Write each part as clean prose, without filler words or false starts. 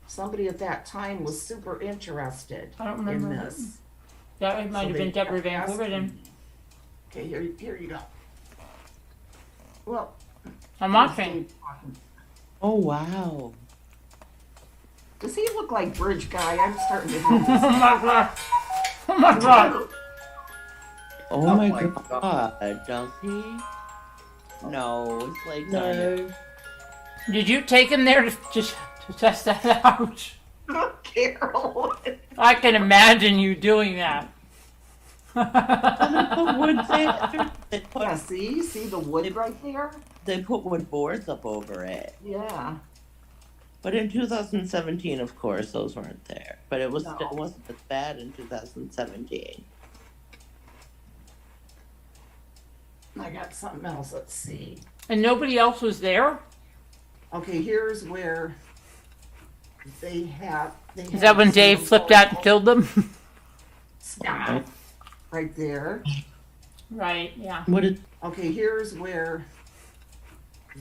somebody at that time was super interested I don't in remember. this. Yeah, it might So have they been Deborah kept Van Hoover then. asking. Okay, here you go. Well, I'm here's watching. Dave talking. Oh, wow. Does he look like Bridge Guy? I'm starting to Oh think my god. Oh my god. Oh my god, does he? No, his legs aren't. Did you take him there to test that out? Carol. I can imagine you doing that. Put wood there. Yeah, see the wood right there? They put wood boards up over it. Yeah. But in 2017, of course, those weren't there. But it was No. still wasn't as bad in 2017. I got something else. Let's see. And nobody else was there? Okay, here's where they have. Is that when Dave flipped out and killed them? Stop. Right there. Right, yeah. What did? Okay, here's where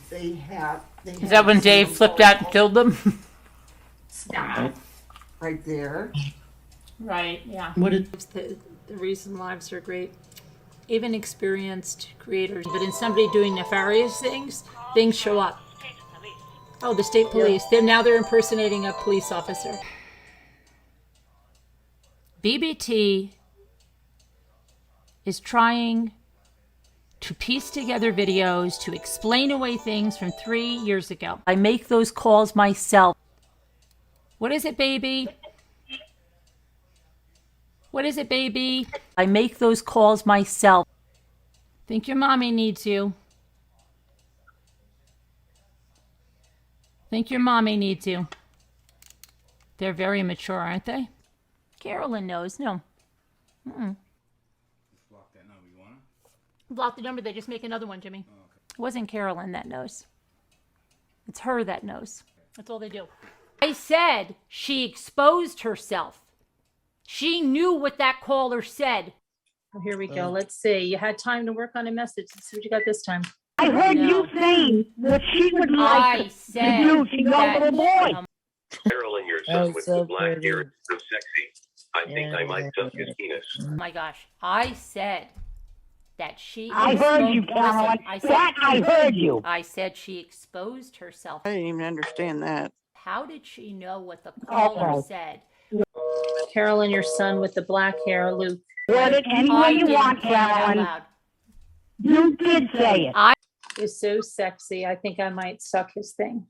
they have. Is that when Dave flipped out and killed them? Stop. Right there. Right, yeah. What did? The reason lives are great. Even experienced creators, but in somebody doing nefarious things show up. Oh, the state police. They're impersonating a police officer. BBT is trying to piece together videos to explain away things from 3 years ago. I make those calls myself. What is it, baby? What is it, baby? I make those calls myself. Think your mommy needs you. Think your mommy needs you. They're very mature, aren't they? Carolyn knows. No. Mm-mm. Block that number. You want Block the number. They just make another one, Jimmy. Oh, okay. It wasn't Carolyn that knows. It's her that knows. That's all they do. I said she exposed herself. She knew what that caller said. Oh, here we go. Let's see. You had time to work on a message. Let's see what you got this time. I heard you saying what she would like I to said do to your that, little boy. Caroline, your son with so the black pretty. hair is so sexy. I think I might suck his penis. oh my gosh. I said that she I heard you, exposed- Caroline. Listen, I said, That I heard you. I said she exposed herself. I didn't even understand that. How did she know what the caller said? Carolyn, your son with the black hair, Luke. Word it any way I you didn't want, say it out Caroline. loud. You did say it. Is so sexy. I think I might suck his thing.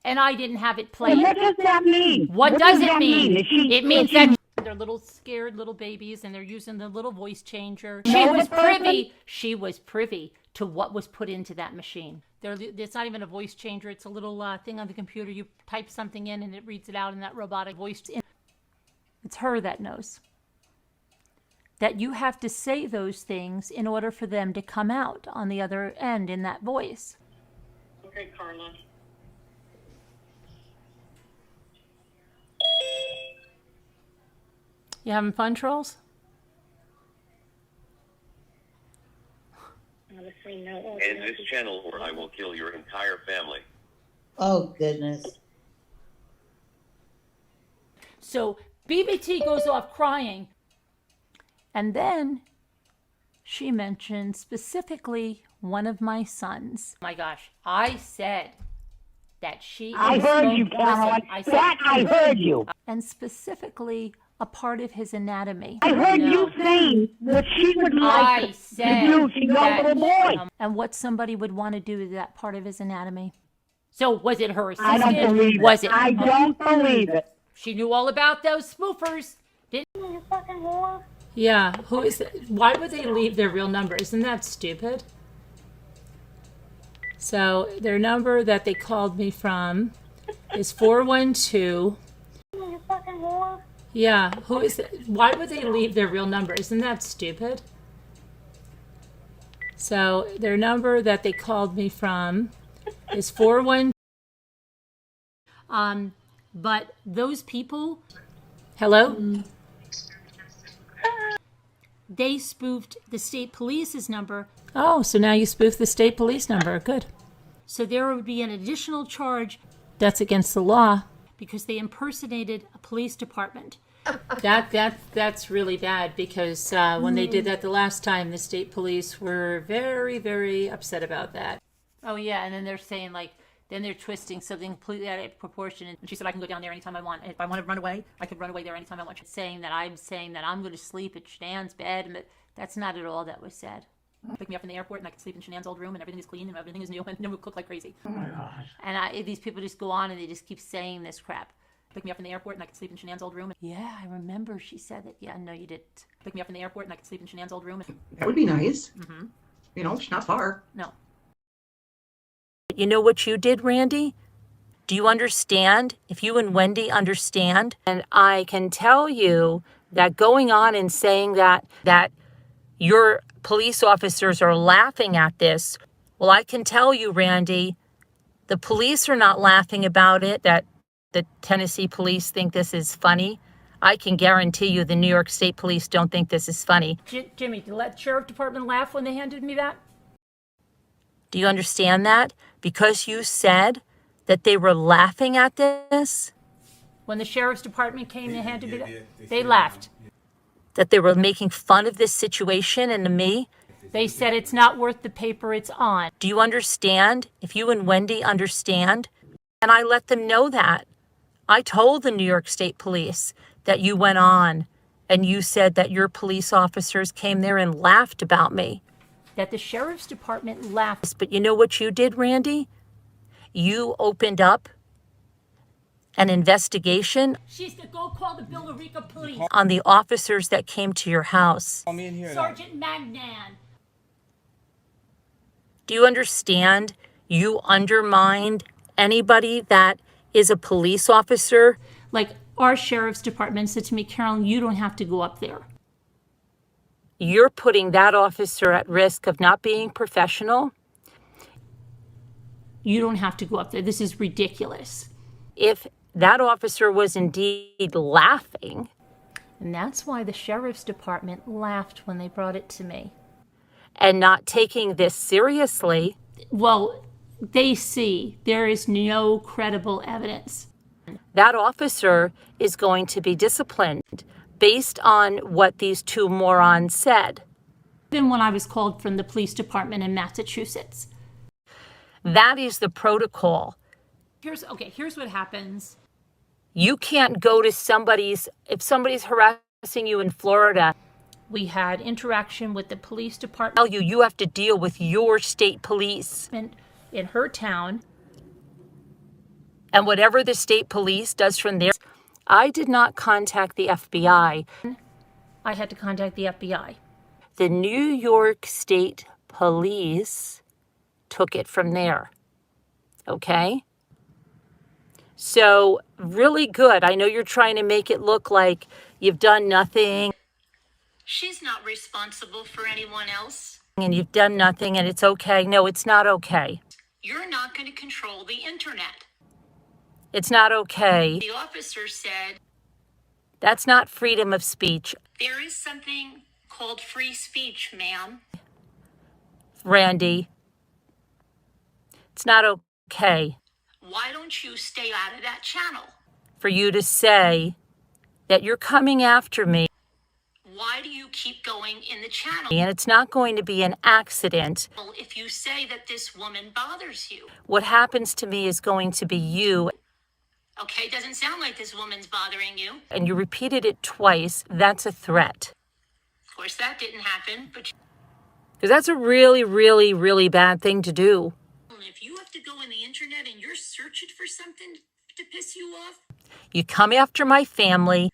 And I didn't have it And played. what does that mean? What does it that mean? Is she, It means is she- that they're little scared little babies and they're using the little voice changer. She Know was the person? privy. She was privy to what was put into that machine. It's not even a voice changer. It's a little thing on the computer. You type something in and it reads it out in that robotic voice. It's her that knows. That you have to say those things in order for them to come out on the other end in that voice. Okay, Carla. You having fun, trolls? Honestly, no. And this channel where I will kill your entire family. Oh, goodness. So BBT goes off crying. And then she mentioned specifically one of my sons. Oh my gosh, I said that she I heard you, Listen, Caroline. I said, That I heard you. and specifically a part of his anatomy. I heard No. you saying what she would like I to said do to your that, little boy. and what somebody would want to do to that part of his anatomy. So was it her I assistant? don't believe Was it. it? I don't believe it. She knew all about those spoofers. You fucking whore. Yeah, who is it? Why would they leave their real number? Isn't that stupid? So their number that they called me from is 412. You fucking whore. Yeah, who is it? Why would they leave their real number? Isn't that stupid? So their number that they called me from is 412. But those people, hello? They spoofed the state police's number. Oh, so now you spoofed the state police number. Good. So there would be an additional charge. That's against the law. because they impersonated a police department. That's really bad because when they did that the last time, the state police were very, very upset about that. Oh yeah, and then they're saying like, then they're twisting something completely out of proportion. And she said, I can go down there anytime I want. If I want to run away, I could run away there anytime I want. She's saying that I'm going to sleep at Shanann's bed, but that's not at all that was said. Pick me up from the airport and I could sleep in Shanann's old room and everything is clean and everything is new and it would cook like crazy. Oh my gosh. And these people just go on and they just keep saying this crap. Pick me up from the airport and I could sleep in Shanann's old room. Yeah, I remember she said that. Yeah, no, you didn't. Pick me up from the airport and I could sleep in Shanann's old room. That would be nice. Mm-hmm. You know, it's not far. No. You know what you did, Randy? Do you understand? If you and Wendy understand, and I can tell you that going on and saying that your police officers are laughing at this, well, I can tell you, Randy, the police are not laughing about it, that the Tennessee police think this is funny. I can guarantee you the New York State Police don't think this is funny. Jimmy, did the sheriff department laugh when they handed me that? Do you understand that? Because you said that they were laughing at this, When the sheriff's department came and handed me that, they laughed. that they were making fun of this situation and to me. They said it's not worth the paper it's on. Do you understand? If you and Wendy understand, and I let them know that. I told the New York State Police that you went on and you said that your police officers came there and laughed about me. That the sheriff's department laughed. But you know what you did, Randy? You opened up an investigation She's to go call the Billerica police. on the officers that came to your house. Call me in here. Sergeant Magnan. Do you understand? You undermined anybody that is a police officer. Like our sheriff's department said to me, Carolyn, you don't have to go up there. You're putting that officer at risk of not being professional. You don't have to go up there. This is ridiculous. If that officer was indeed laughing, And that's why the sheriff's department laughed when they brought it to me. and not taking this seriously, Well, they see there is no credible evidence. that officer is going to be disciplined based on what these two morons said. Then when I was called from the police department in Massachusetts. That is the protocol. Here's what happens. You can't go to if somebody's harassing you in Florida, We had interaction with the police tell department you have to deal with your state police. in her town. And whatever the state police does from there, I did not contact the FBI. I had to contact the FBI. The New York State Police took it from there. Okay? So, really good. I know you're trying to make it look like you've done nothing She's not responsible for anyone else. and you've done nothing and it's okay. No, it's not okay. You're not going to control the internet. It's not okay. The officer said That's not freedom of speech, there is something called free speech, ma'am. Randy. It's not okay Why don't you stay out of that channel? for you to say that you're coming after me. Why do you keep going in the channel? And it's not going to be an accident. If you say that this woman bothers you. What happens to me is going to be you. Okay, doesn't sound like this woman's bothering you. And you repeated it twice. That's a threat. Of course, that didn't happen, but Because that's a really, really, really bad thing to do. if you have to go in the internet and you're searching for something to piss you off, You come after my family.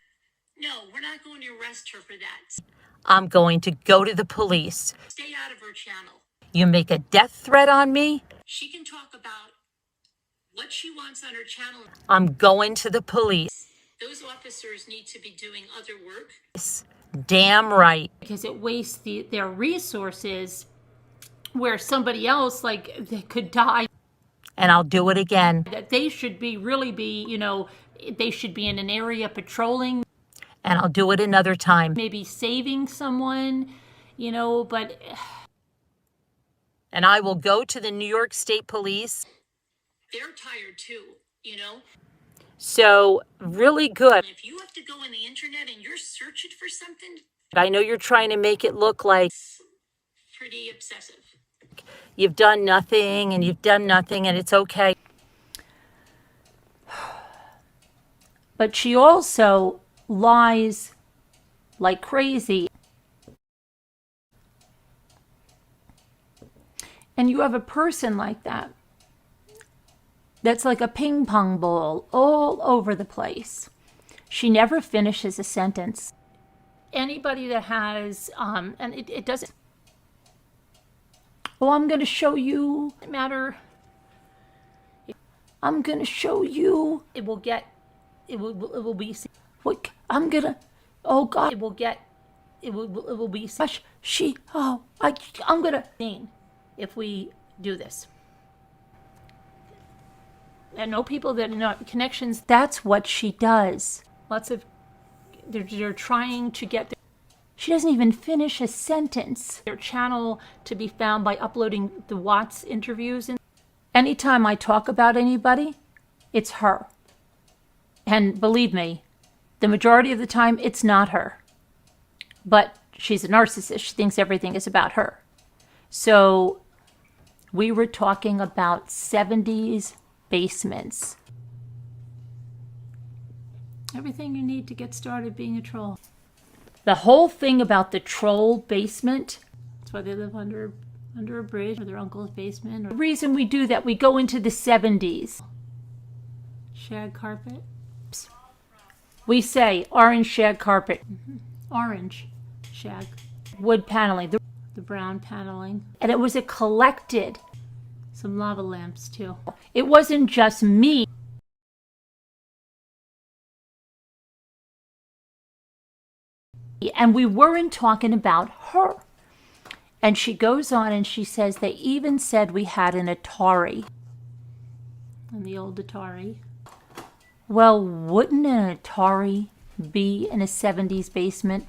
no, we're not going to arrest her for that. I'm going to go to the police. Stay out of her channel. You make a death threat on me. She can talk about what she wants on her channel. I'm going to the police. Those officers need to be doing other work. Damn right. Because it wastes their resources where somebody else, like, they could die. And I'll do it again. That they should they should be in an area patrolling, And I'll do it another time. maybe saving someone, but And I will go to the New York State Police. They're tired too, So really good. If you have to go on the internet and you're searching for something, I know you're trying to make it look like it's pretty obsessive. you've done nothing and you've done nothing and it's okay. But she also lies like crazy. And you have a person like that that's like a ping pong ball all over the place. She never finishes a sentence. Anybody that has, and it doesn't, oh, I'm going to show you, matter, I'm going to show you, it will be, what, I'm going to, oh God, it will be, she, oh, I'm going to, if we do this. And know people that are not connections, that's what she does. Lots of, they're trying to get, she doesn't even finish a sentence. Their channel to be found by uploading the Watts interviews. And anytime I talk about anybody, it's her. And believe me, the majority of the time, it's not her. But she's a narcissist. She thinks everything is about her. So we were talking about 70s basements. Everything you need to get started being a troll. The whole thing about the troll basement, that's why they live under a bridge or their uncle's basement. The reason we do that, we go into the 70s. Shag carpet. We say orange shag carpet. Orange shag. Wood paneling, the brown paneling. And it was a collected, some lava lamps too. It wasn't just me. And we weren't talking about her. And she goes on and she says they even said we had an Atari. And the old Atari. Well, wouldn't an Atari be in a 70s basement?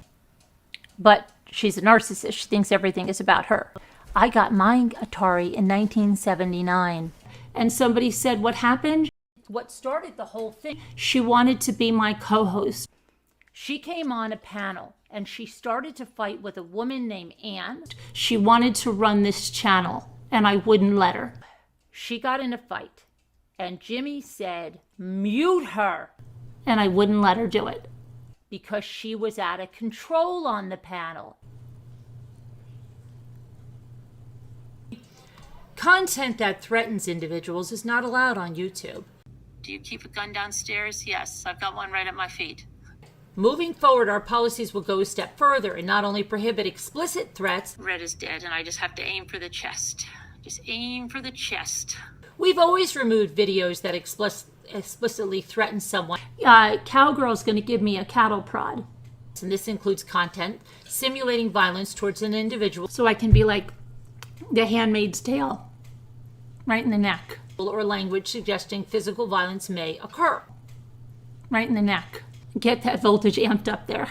But she's a narcissist. She thinks everything is about her. I got my Atari in 1979. And somebody said, what happened? What started the whole thing? She wanted to be my co-host. She came on a panel and she started to fight with a woman named Ann. She wanted to run this channel and I wouldn't let her. She got in a fight and Jimmy said, mute her. And I wouldn't let her do it because she was out of control on the panel. Content that threatens individuals is not allowed on YouTube. Do you keep a gun downstairs? Yes, I've got one right at my feet. Moving forward, our policies will go a step further and not only prohibit explicit threats. Red is dead and I just have to aim for the chest. Just aim for the chest. We've always removed videos that explicitly threaten someone. Cowgirl's going to give me a cattle prod. And this includes content simulating violence towards an individual. So I can be like the Handmaid's Tale, right in the neck. Or language suggesting physical violence may occur. Right in the neck. Get that voltage amped up there.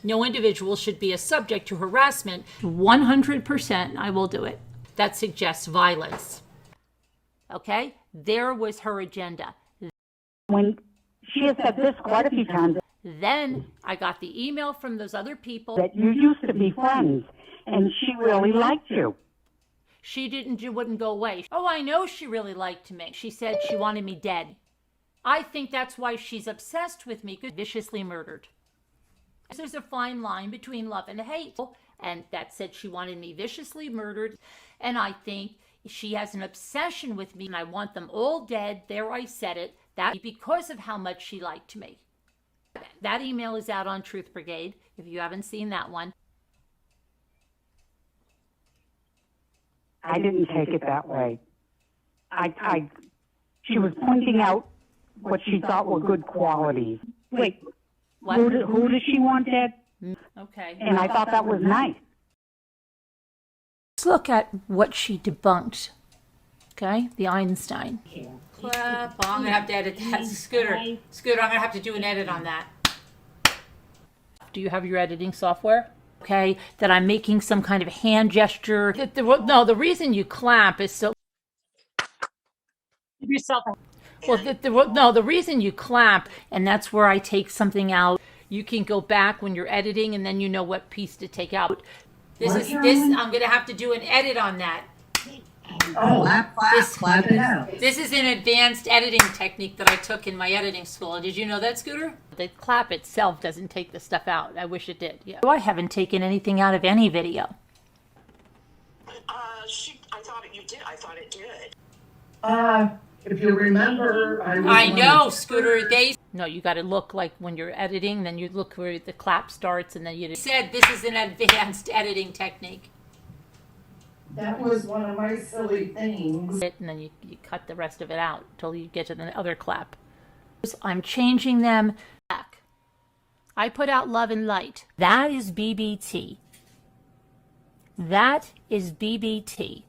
No individual should be a subject to harassment. 100% I will do it. That suggests violence. Okay? There was her agenda. When she has said this quite a few times, Then I got the email from those other people. that you used to be friends, and she really liked you. She wouldn't go away. Oh, I know she really liked me. She said she wanted me dead. I think that's why she's obsessed with me, viciously murdered. There's a fine line between love and hate. And that said she wanted me viciously murdered. And I think she has an obsession with me and I want them all dead. There, I said it. That because of how much she liked me. That email is out on Truth Brigade, if you haven't seen that one. I didn't take it that way. She was pointing out what she thought were good qualities. Wait, What? who does she want dead? Okay. And I thought that was nice. Let's look at what she debunked. Okay, the Einstein. Clap. Oh, I'm going to have to edit that. Scooter, I'm going to have to do an edit on that. Do you have your editing software? Okay, that I'm making some kind of hand gesture. No, the reason you clap is so Give yourself a... Well, the reason you clap, and that's where I take something out, you can go back when you're editing and then you know what piece to take out. I'm going to have to do an edit on that. Oh, clap it out. This is an advanced editing technique that I took in my editing school. Did you know that, Scooter? The clap itself doesn't take the stuff out. I wish it did. Yeah. I haven't taken anything out of any video. I thought you did. I thought it did. If you remember, I know, Scooter. No, you got to look like when you're editing, then you look where the clap starts, and then you said this is an advanced editing technique. That was one of my silly things. And then you cut the rest of it out until you get to the other clap. I'm changing them back. I put out Love and Light. That is BBT. That is BBT.